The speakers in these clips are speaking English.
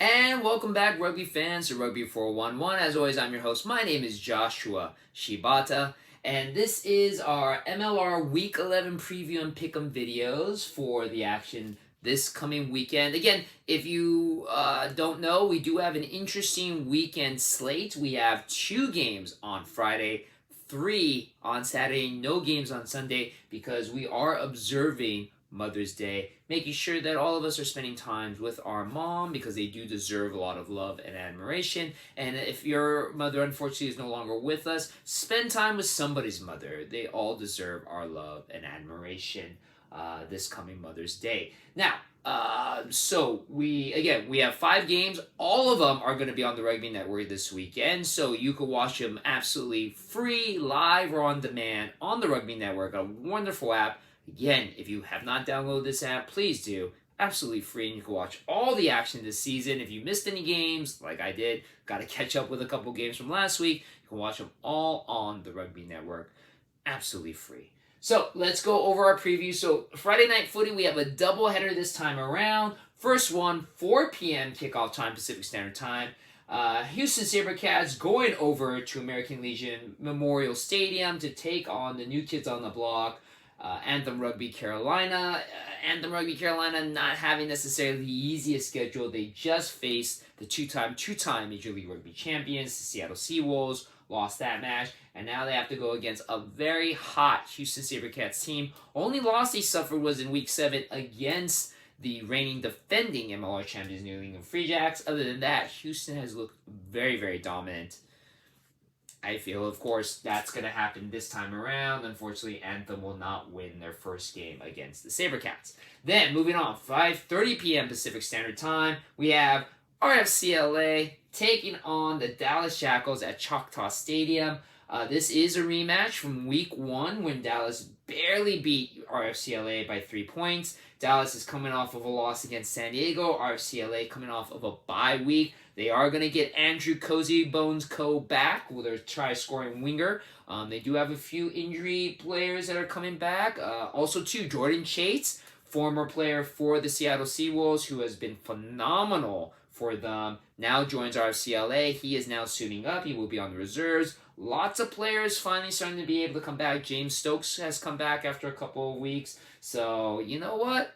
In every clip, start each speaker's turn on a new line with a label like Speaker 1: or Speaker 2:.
Speaker 1: And welcome back, rugby fans, to Rugby411. As always, I'm your host. My name is Joshua Shibata, and this is our MLR Week 11 preview and pick'em videos for the action this coming weekend. Again, if you don't know, we do have an interesting weekend slate. We have 2 games on Friday, 3 on Saturday, no games on Sunday because we are observing Mother's Day, making sure that all of us are spending time with our mom because they do deserve a lot of love and admiration. And if your mother unfortunately is no longer with us, spend time with somebody's mother. They all deserve our love and admiration this coming Mother's Day. Now, so we have 5 games. All of them are going to be on the Rugby Network this weekend, so you can watch them absolutely free, live or on demand on the Rugby Network, a wonderful app. Again, if you have not downloaded this app, please do. Absolutely free, and you can watch all the action this season. If you missed any games, like I did, got to catch up with a couple games from last week, you can watch them all on the Rugby Network. Absolutely free. So let's go over our preview. So Friday Night Footy, we have a doubleheader this time around. First one, 4 p.m. kickoff time, Pacific Standard Time. Houston SaberCats going over to American Legion Memorial Stadium to take on the New Kids on the Block. Anthem Rugby Carolina. Anthem Rugby Carolina not having necessarily the easiest schedule. They just faced the two-time Major League Rugby champions, the Seattle Seawolves, lost that match, and now they have to go against a very hot Houston SaberCats team. Only loss they suffered was in Week 7 against the reigning defending MLR champions, New England Free Jacks. Other than that, Houston has looked very, very dominant. I feel, of course, that's going to happen this time around. Unfortunately, Anthem will not win their first game against the SaberCats. Then, moving on, 5:30 p.m. Pacific Standard Time, we have RFCLA taking on the Dallas Jackals at Choctaw Stadium. This is a rematch from Week 1 when Dallas barely beat RFCLA by 3 points. Dallas is coming off of a loss against San Diego. RFCLA coming off of a bye week. They are going to get Andrew Cozy Bones Co. back with their try-scoring winger. They do have a few injury players that are coming back. Also, too, Jordan Chates, former player for the Seattle Seawolves, who has been phenomenal for them, now joins RFCLA. He is now suiting up. He will be on the reserves. Lots of players finally starting to be able to come back. James Stokes has come back after a couple of weeks. So, you know what?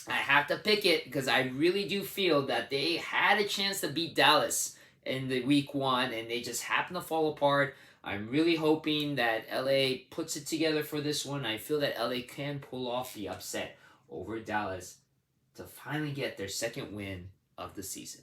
Speaker 1: I have to pick it because I really do feel that they had a chance to beat Dallas in the Week 1 and they just happened to fall apart. I'm really hoping that LA puts it together for this one. I feel that LA can pull off the upset over Dallas to finally get their second win of the season.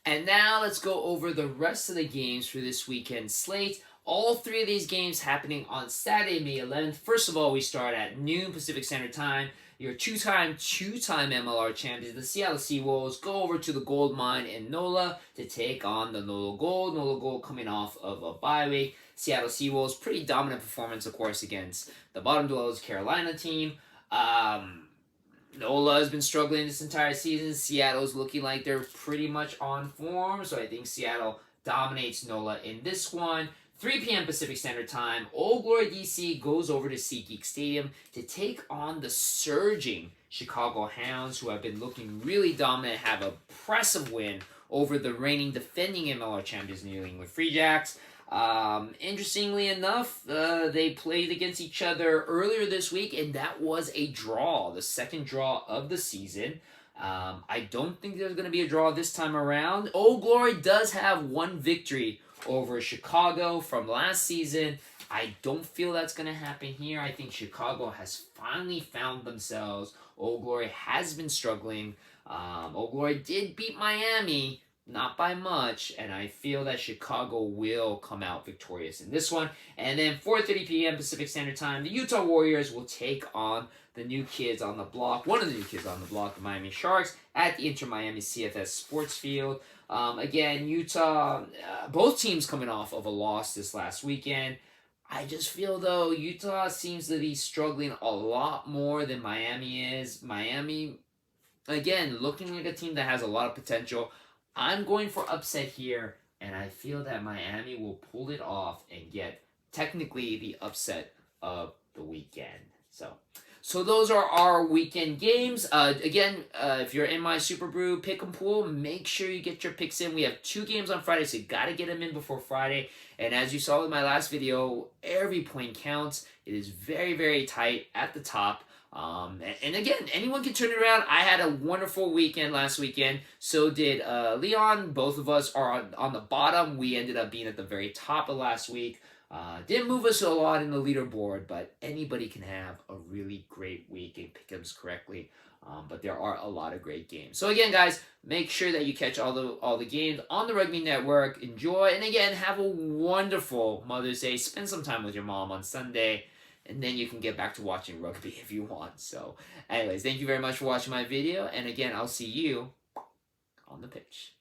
Speaker 1: And now let's go over the rest of the games for this weekend slate. All 3 of these games happening on Saturday, May 11th. First of all, we start at noon Pacific Standard Time. Your two-time MLR champions, the Seattle Seawolves, go over to the Gold Mine in NOLA to take on the NOLA Gold. NOLA Gold coming off of a bye week. Seattle Seawolves, pretty dominant performance, of course, against the bottom dwellers Carolina team. NOLA has been struggling this entire season. Seattle's looking like they're pretty much on form, so I think Seattle dominates NOLA in this one. 3 p.m. Pacific Standard Time, Old Glory DC goes over to SeatGeek Stadium to take on the surging Chicago Hounds, who have been looking really dominant, have a impressive win over the reigning defending MLR champions, New England Free Jacks. Interestingly enough, they played against each other earlier this week, and that was a draw, the second draw of the season. I don't think there's going to be a draw this time around. Old Glory does have 1 victory over Chicago from last season. I don't feel that's going to happen here. I think Chicago has finally found themselves. Old Glory has been struggling. Old Glory did beat Miami, not by much, and I feel that Chicago will come out victorious in this one. And then 4:30 p.m. Pacific Standard Time, the Utah Warriors will take on the New Kids on the Block, one of the New Kids on the Block, the Miami Sharks, at the Inter-Miami CFS Sports Field. Again, Utah, both teams coming off of a loss this last weekend. I just feel, though, Utah seems to be struggling a lot more than Miami is. Miami, again, looking like a team that has a lot of potential. I'm going for upset here, and I feel that Miami will pull it off and get technically the upset of the weekend. So So those are our weekend games. Again, if you're in my Super Brew pick 'em pool, make sure you get your picks in. We have 2 games on Friday, so you got to get them in before Friday. And as you saw with my last video, every point counts. It is very, very tight at the top. And again, anyone can turn it around. I had a wonderful weekend last weekend. So did Leon. Both of us are on the bottom. We ended up being at the very top of last week. Didn't move us a lot in the leaderboard, but anybody can have a really great week and pick 'ems correctly. But there are a lot of great games. So again, guys, make sure that you catch all the games on the Rugby Network. Enjoy, and again, have a wonderful Mother's Day. Spend some time with your mom on Sunday, and then you can get back to watching rugby if you want. So, anyways, thank you very much for watching my video, and again, I'll see you on the pitch.